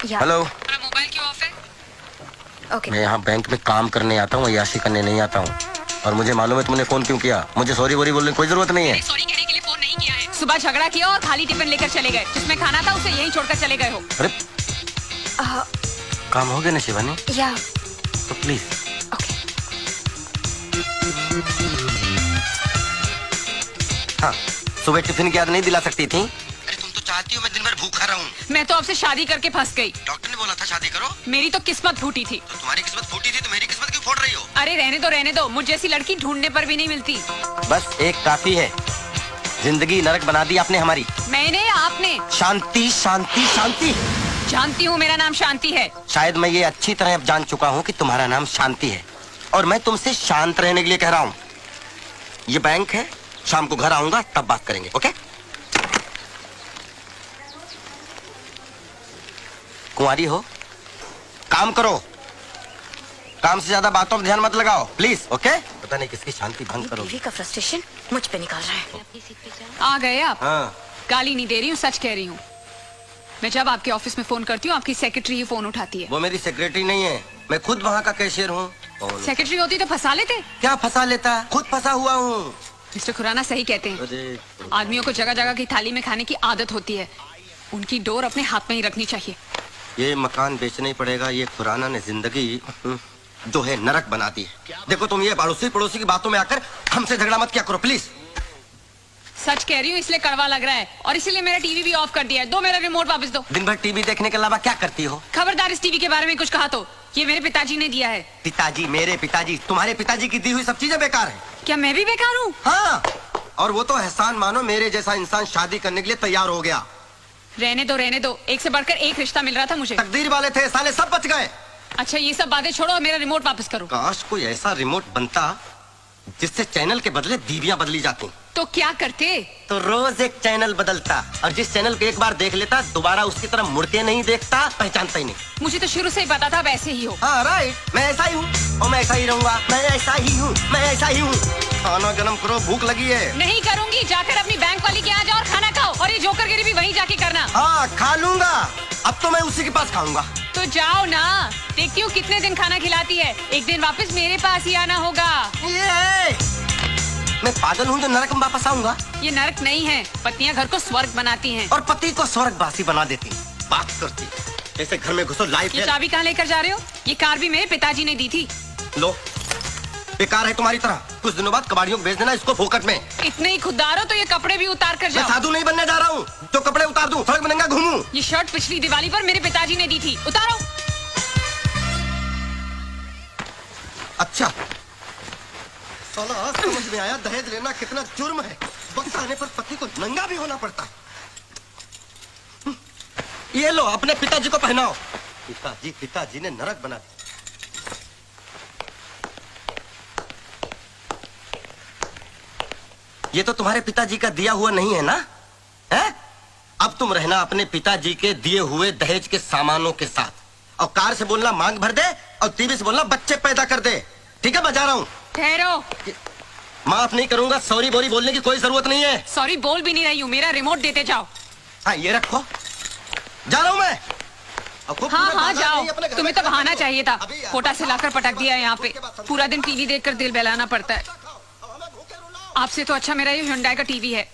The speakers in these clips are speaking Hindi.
हेलो। मोबाइल क्यों ऑफ है? ओके। मैं यहाँ बैंक में काम करने आता हूँ, याशी करने नहीं आता हूँ। और मुझे मालूम है तुमने फोन क्यों किया। मुझे सॉरी वॉरी बोलने की कोई जरूरत नहीं है। सॉरी कहने के लिए फोन नहीं किया है। सुबह झगड़ा किया और खाली टिफिन लेकर चले गए। जिसमें खाना था उसे यहीं छोड़कर चले गए हो। अरे काम हो गया ना शिवानी? या तो प्लीज। ओके। हाँ, सुबह टिफिन की याद नहीं दिला सकती थी? अरे तुम तो चाहती हो मैं दिन भर भूखा रहूं। मैं तो आपसे शादी करके फंस गई। डॉक्टर ने बोला था शादी करो। मेरी तो किस्मत फूटी थी। तो तुम्हारी किस्मत फूटी थी तो मेरी किस्मत क्यों फोड़ रही हो? अरे रहने दो। मुझ जैसी लड़की ढूंढने पर भी नहीं मिलती। बस एक काफी है। जिंदगी नरक बना दी आपने हमारी। मैंने आपने। शांति शांति शांति। जानती हूँ मेरा नाम शांति है। शायद मैं ये अच्छी तरह अब जान चुका हूँ कि तुम्हारा नाम शांति है और मैं तुमसे शांत रहने के लिए कह रहा हूँ। ये बैंक है, शाम को घर आऊंगा तब बात करेंगे। ओके? कुंवारी हो, काम करो। काम से ज्यादा बातों पर ध्यान मत लगाओ प्लीज। ओके? पता नहीं किसकी शांति भंग करो। बीवी का फ्रस्ट्रेशन मुझ पे निकाल रहा है। आ गए आप? हाँ। गाली नहीं दे रही हूँ, सच कह रही हूँ। मैं जब आपके ऑफिस में फोन करती हूँ आपकी सेक्रेटरी ही फोन उठाती है। वो मेरी सेक्रेटरी नहीं है, मैं खुद वहाँ का कैशियर हूँ। सेक्रेटरी होती तो फंसा लेते। क्या फंसा लेता? खुद फंसा हुआ हूँ। मिस्टर खुराना सही कहते हैं। आदमियों को जगह जगह की थाली में खाने की आदत होती है। उनकी डोर अपने हाथ में ही रखनी चाहिए। ये मकान बेचना ही पड़ेगा। ये खुराना ने जिंदगी जो है नरक बना दी है। देखो तुम ये पड़ोसी पड़ोसी की बातों में आकर हमसे झगड़ा मत क्या करो प्लीज। सच कह रही हूँ, इसलिए कड़वा लग रहा है और इसीलिए मेरा टीवी भी ऑफ कर दिया है। दो मेरा रिमोट वापस दो। दिन भर टीवी देखने के अलावा क्या करती हो? खबरदार इस टीवी के बारे में कुछ कहा तो ये मेरे पिताजी ने दिया है। पिताजी? मेरे पिताजी? तुम्हारे पिताजी की दी हुई सब चीजें बेकार है। क्या मैं भी बेकार हूँ? हाँ, और वो तो एहसान मानो मेरे जैसा इंसान शादी करने के लिए तैयार हो गया। रहने दो। एक से बढ़कर एक रिश्ता मिल रहा था मुझे। तकदीर वाले थे, साले सब बच गए। अच्छा ये सब बातें छोड़ो और मेरा रिमोट वापस करो। काश कोई ऐसा रिमोट बनता जिससे चैनल के बदले बीवियां बदली जाती। तो क्या करते? तो रोज एक चैनल बदलता और जिस चैनल को एक बार देख लेता दोबारा उसकी तरफ मुड़ के नहीं देखता, पहचानता ही नहीं। मुझे तो शुरू से ही पता था वैसे ही हो। हाँ राइट, मैं ऐसा ही हूँ और मैं ऐसा ही रहूंगा। मैं ऐसा ही हूँ। खाना गरम करो, भूख लगी है। नहीं करूंगी, जाकर अपनी बैंक वाली के यहाँ जाओ और खाना खाओ और ये जोकरगिरी भी वहीं जाके करना। हाँ खा लूंगा, अब तो मैं उसी के पास खाऊंगा। तो जाओ ना, देखती हूँ कितने दिन खाना खिलाती है। एक दिन वापस मेरे पास ही आना होगा। मैं पागल हूँ जो नरक में वापस आऊंगा? ये नरक नहीं है, पत्नियां घर को स्वर्ग बनाती हैं। और पति को स्वर्गवासी बना देती। बात करती जैसे घर में घुसो लाइफ। ये चाबी कहाँ लेकर जा रहे हो? ये कार भी मेरे पिताजी ने दी थी। लो, बेकार है तुम्हारी तरह। कुछ दिनों बाद कबाड़ियों को बेच देना इसको फोकट में। इतने ही खुददार हो तो ये कपड़े भी उतार कर मैं जाओ। साधु नहीं बनने जा रहा हूँ जो कपड़े उतार दूं, सड़क में नंगा घूमूं। ये शर्ट पिछली दिवाली पर मेरे पिताजी ने दी थी, उतारो। अच्छा, साला आज समझ में आया दहेज लेना कितना जुर्म है। वक्त आने पर पति को नंगा भी होना पड़ता है। ये लो अपने पिताजी को पहनाओ। पिताजी ने नरक बना दिया। ये तो तुम्हारे पिताजी का दिया हुआ नहीं है ना? है? अब तुम रहना अपने पिताजी के दिए हुए दहेज के सामानों के साथ। और कार से बोलना मांग भर दे और टीवी से बोलना बच्चे पैदा कर दे। ठीक है, बजा रहा हूँ। ठहरो। माफ नहीं करूंगा, सॉरी बोरी बोलने की कोई जरूरत नहीं है। सॉरी बोल भी नहीं रही हूँ, मेरा रिमोट देते जाओ। हाँ ये रखो, जा रहा हूँ मैं। हाँ जाओ, तुम्हें तो बहाना चाहिए था। कोटा से लाकर पटक दिया यहाँ पे। पूरा दिन टीवी देखकर दिल बहलाना पड़ता है। आपसे तो अच्छा मेरा ये हुंडई का टीवी है।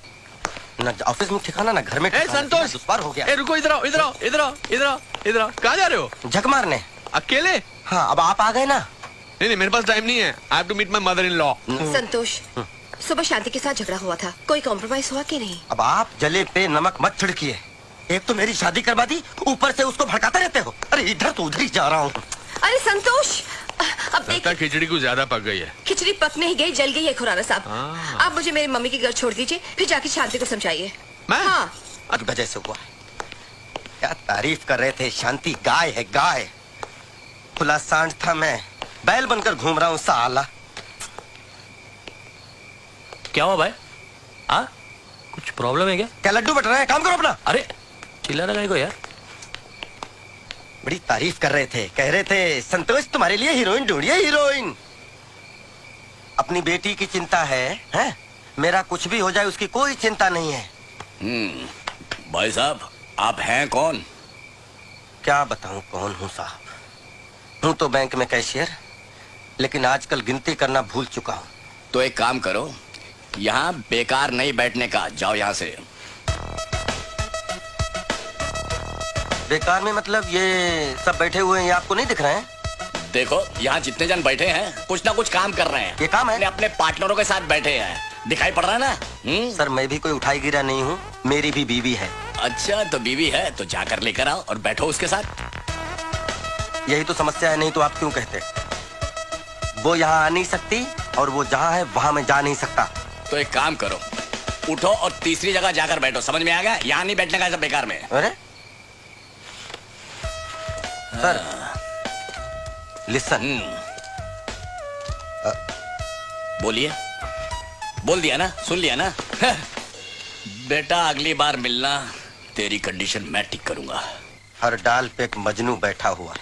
ना ऑफिस में ठिकाना ना घर में। संतोष, दुश्वार हो गया। रुको, इधर आओ। कहाँ जा रहे हो? झक मारने। अकेले? हाँ, अब आप आ गए ना। नहीं, मेरे पास टाइम नहीं है। I have to meet my mother-in-law. संतोष, सुबह शांति के साथ झगड़ा हुआ था, कोई कॉम्प्रोमाइज हुआ कि नहीं? अब आप जले पे नमक मत छिड़किए। एक तो मेरी शादी करवा दी, ऊपर से उसको भड़काते रहते हो। अरे इधर तो उधर ही जा रहा हूँ। अरे संतोष, अब लगता है खिचड़ी कुछ ज्यादा पक गई है। खिचड़ी पक नहीं गई, जल गई है खुराना साहब। आप मुझे मेरी मम्मी के घर छोड़ दीजिए, फिर जाके शांति को समझाइए। मैं? हाँ। अब वजह से हुआ। क्या तारीफ कर रहे थे, शांति गाय है गाय। खुला सांड था, मैं बैल बनकर घूम रहा हूँ साला। क्या हुआ भाई? हाँ, कुछ प्रॉब्लम है क्या? क्या लड्डू बट रहे हैं? काम करो अपना। अरे चिल्ला रहा है को यार। बड़ी तारीफ कर रहे थे, कह रहे थे संतोष तुम्हारे लिए हीरोइन ढूंढिए, हीरोइन। अपनी बेटी की चिंता है? मेरा कुछ भी हो जाए उसकी कोई चिंता नहीं है। भाई साहब, आप हैं कौन? क्या बताऊं कौन हूं साहब। हूं तो बैंक में कैशियर, लेकिन आजकल गिनती करना भूल चुका हूं। तो एक काम करो, यहाँ बेकार नहीं बैठने का, जाओ यहाँ से। बेकार में मतलब ये सब बैठे हुए हैं, ये आपको नहीं दिख रहे हैं? देखो यहाँ जितने जन बैठे हैं कुछ ना कुछ काम कर रहे हैं। ये काम है? अपने पार्टनरों के साथ बैठे हैं, दिखाई पड़ रहा है ना? सर मैं भी कोई उठाई गिरा नहीं हूँ, मेरी भी बीवी है। अच्छा तो बीवी है तो जाकर लेकर आओ और बैठो उसके साथ। यही तो समस्या है, नहीं तो आप क्यों कहते? वो यहाँ आ नहीं सकती और वो जहाँ है वहाँ मैं जा नहीं सकता। तो एक काम करो, उठो और तीसरी जगह जाकर बैठो। समझ में आ गया? यहाँ नहीं बैठने का, सब बेकार में। अरे सर लिसन। बोलिए। बोल दिया ना, सुन लिया ना? बेटा अगली बार मिलना, तेरी कंडीशन मैं ठीक करूंगा। हर डाल पे एक मजनू बैठा हुआ,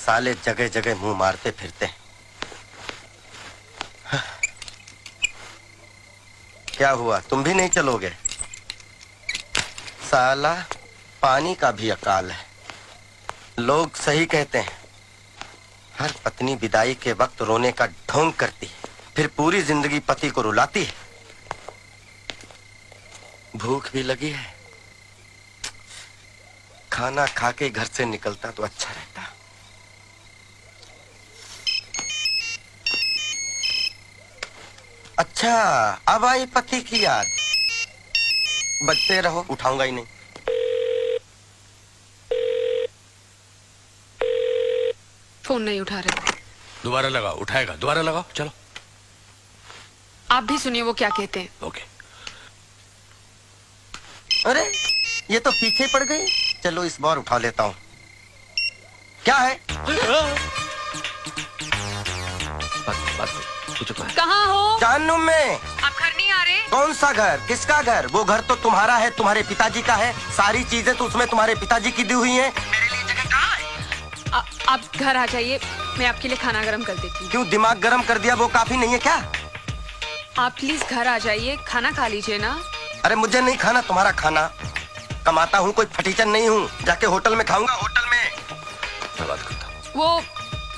साले जगह जगह मुंह मारते फिरते हैं। क्या हुआ, तुम भी नहीं चलोगे? साला पानी का भी अकाल है। लोग सही कहते हैं, हर पत्नी विदाई के वक्त रोने का ढोंग करती है, फिर पूरी जिंदगी पति को रुलाती है। भूख भी लगी है, खाना खा के घर से निकलता तो अच्छा रहता। अच्छा अब आई पति की याद। बचते रहो, उठाऊंगा ही नहीं। फोन नहीं उठा रहे। दोबारा लगाओ, उठाएगा, दोबारा लगाओ, चलो। आप भी सुनिए वो क्या कहते हैं। ओके। अरे ये तो पीछे पड़ गई। चलो इस बार उठा लेता हूँ। क्या है? कहाँ हो? जानूम में। आप घर नहीं आ रहे? कौन सा घर? किसका घर? वो घर तो तुम्हारा है, तुम्हारे पिताजी का है। सारी चीजें तो उसमें तुम्हारे पिताजी की दी हुई हैं। मेरे लिए जगह कहाँ है? आप घर आ जाइए, मैं आपके लिए खाना गरम कर देती हूँ। क्यों दिमाग गरम कर दिया, वो काफी नहीं है क्या? आप प्लीज घर आ जाइए, खाना खा लीजिए ना। अरे मुझे नहीं खाना तुम्हारा खाना। कमाता हूँ, कोई फटीचन नहीं हूँ। जाके होटल में खाऊंगा, होटल में। मैं बात करता हूँ। वो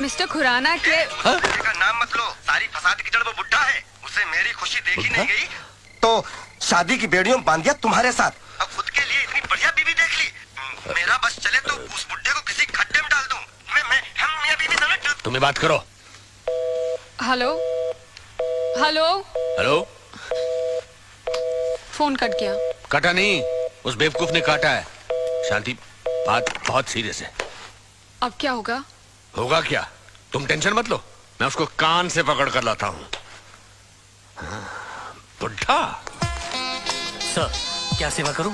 मिस्टर खुराना के का नाम मत लो। सारी फसाद की जड़ वो बुड्ढा है। उसे मेरी खुशी देखी नहीं गई तो शादी की बेड़ियों में बांध दिया तुम्हारे साथ। अब खुद के लिए इतनी बढ़िया बीवी देख ली। मेरा बस चले तो उस बुड्ढे को किसी खड्डे में डाल दूं। हम मियां बीवी दोनों। तुम्हें बात करो। Hello hello. Hello. Phone cut गया। कटा नहीं, उस बेवकूफ ने काटा है। शांति, बात बहुत सीरियस है। अब क्या होगा? होगा क्या, तुम टेंशन मत लो, मैं उसको कान से पकड़ कर लाता हूँ। बुड्ढा। सर क्या सेवा करूं?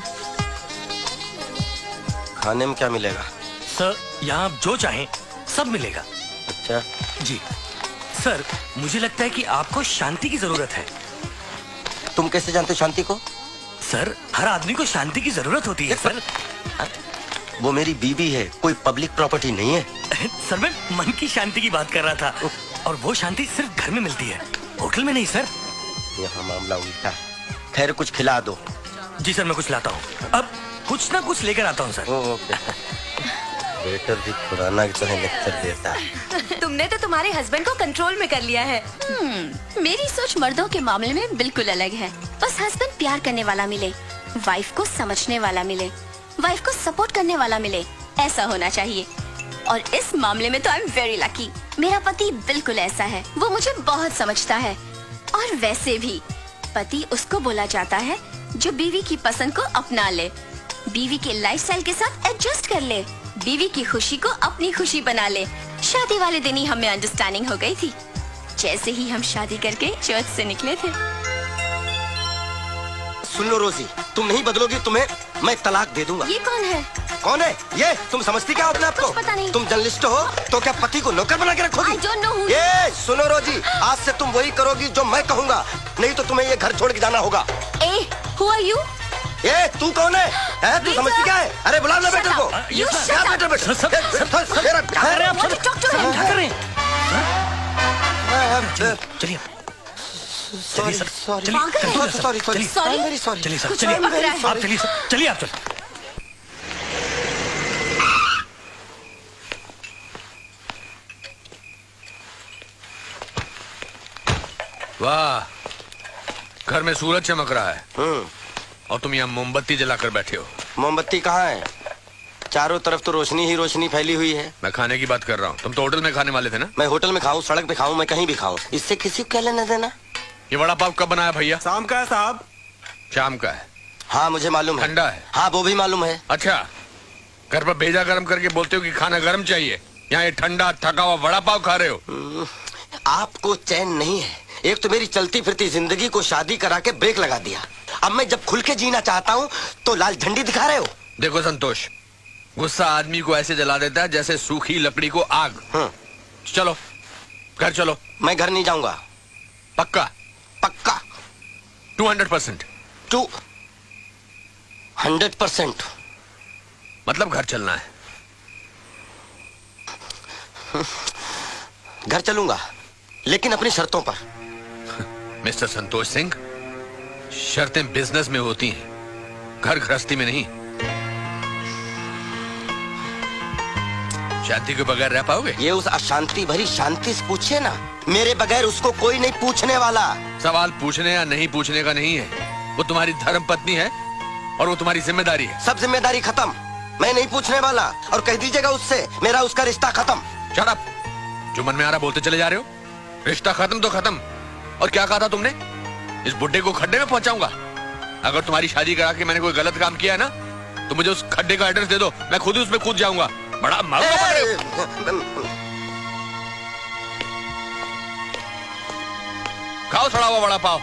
खाने में क्या मिलेगा? सर यहाँ आप जो चाहें सब मिलेगा। अच्छा जी सर, मुझे लगता है कि आपको शांति की जरूरत है। तुम कैसे जानते हो शांति को? सर हर आदमी को शांति की जरूरत होती है सर। वो मेरी बीवी है, कोई पब्लिक प्रॉपर्टी नहीं है। सर मैं मन की शांति की बात कर रहा था, और वो शांति सिर्फ घर में मिलती है, होटल में नहीं सर। यहाँ मामला उल्टा है। खैर कुछ खिला दो। जी सर मैं कुछ लाता हूँ, अब कुछ ना कुछ लेकर आता हूँ सर। ओके। वेटर भी खुराना की तरह लेक्चर देता है। तुमने तो तुम्हारे हस्बैंड को कंट्रोल में कर लिया है। मेरी सोच मर्दों के मामले में बिल्कुल अलग है। बस हस्बैंड प्यार करने वाला मिले, वाइफ को समझने वाला मिले, वाइफ को सपोर्ट करने वाला मिले, ऐसा होना चाहिए। और इस मामले में तो आई एम वेरी लकी। मेरा पति बिल्कुल ऐसा है, वो मुझे बहुत समझता है। और वैसे भी पति उसको बोला जाता है जो बीवी की पसंद को अपना ले, बीवी के लाइफस्टाइल के साथ एडजस्ट कर ले, बीवी की खुशी को अपनी खुशी बना ले। शादी वाले दिन ही हमें अंडरस्टैंडिंग हो गई थी, जैसे ही हम शादी करके चर्च से निकले थे। सुन लो रोजी, तुम नहीं बदलोगी, तुम्हें मैं तलाक दे दूंगा। ये कौन है? कौन है ये? तुम समझती क्या हो अपने आप को? कुछ पता नहीं। तुम जर्नलिस्ट हो तो क्या पति को नौकर बना के रखोगी? I don't know who- ये सुनो रोजी, आज से तुम वही करोगी जो मैं कहूँगा, नहीं तो तुम्हें ये घर छोड़ के जाना होगा। ए, who are you? ये तू कौन है? तू समझती क्या है? अरे बुला लो बेटे को। You shut क्या up. बेटे बेटे? सर, मेरा घर है। Want to talk to him? क्या कर रहे हैं? चलिए सॉरी सॉरी चलिए, पागल है। Sorry Sorry? Very sorry. चलिए सर, कुछ चलिए और पकड़ा है। आप चलिए सर, चलिए आप चलिए। वाह, घर में सूरज चमक रहा है और तुम यहाँ मोमबत्ती जलाकर बैठे हो। मोमबत्ती कहाँ है? चारों तरफ तो रोशनी ही रोशनी फैली हुई है। मैं खाने की बात कर रहा हूँ। तुम तो होटल में खाने वाले थे ना? मैं होटल में खाऊं, सड़क पे खाऊं, मैं कहीं भी खाऊं, इससे किसी को क्या लेना देना? ये वड़ा पाव कब बनाया भैया? शाम का है साहब। शाम का है? हाँ मुझे मालूम है। ठंडा है? हाँ वो भी मालूम है। अच्छा, घर पर भेजा गरम करके बोलते हो कि खाना गरम चाहिए, यहाँ ये ठंडा थका हुआ वड़ा पाव खा रहे हो। आपको चैन नहीं है। एक तो मेरी चलती फिरती जिंदगी को शादी करा के ब्रेक लगा दिया। अब मैं जब खुल के जीना चाहता हूँ तो लाल झंडी दिखा रहे हो। देखो संतोष, गुस्सा आदमी को ऐसे जला देता है जैसे सूखी लकड़ी को आग। चलो घर चलो। मैं घर नहीं जाऊंगा। पक्का? पक्का 200%? 200%। मतलब घर चलना है? घर चलूंगा लेकिन अपनी शर्तों पर। मिस्टर संतोष सिंह, शर्तें बिजनेस में होती हैं, घर गृहस्थी में नहीं। शांति के बगैर रह पाओगे? ये उस अशांति भरी शांति से पूछिए ना, मेरे बगैर उसको कोई नहीं पूछने वाला। सवाल पूछने या नहीं पूछने का नहीं है, वो तुम्हारी धर्म पत्नी है और वो तुम्हारी जिम्मेदारी है। सब जिम्मेदारी खत्म, मैं नहीं पूछने वाला। और कह दीजिएगा उससे मेरा उसका रिश्ता खत्म। शट अप, जो मन में आ रहा बोलते चले जा रहे हो। रिश्ता खत्म तो खत्म। और क्या कहा था तुमने? इस बुड्ढे को खड्डे में पहुंचाऊंगा। अगर तुम्हारी शादी करा के मैंने कोई गलत काम किया है ना, तो मुझे उस खड्डे का एड्रेस दे दो, मैं खुद ही उसमें कूद जाऊंगा। बड़ा मालूम पड़ रहे हो। खाओ सड़ा हुआ वड़ा पाव।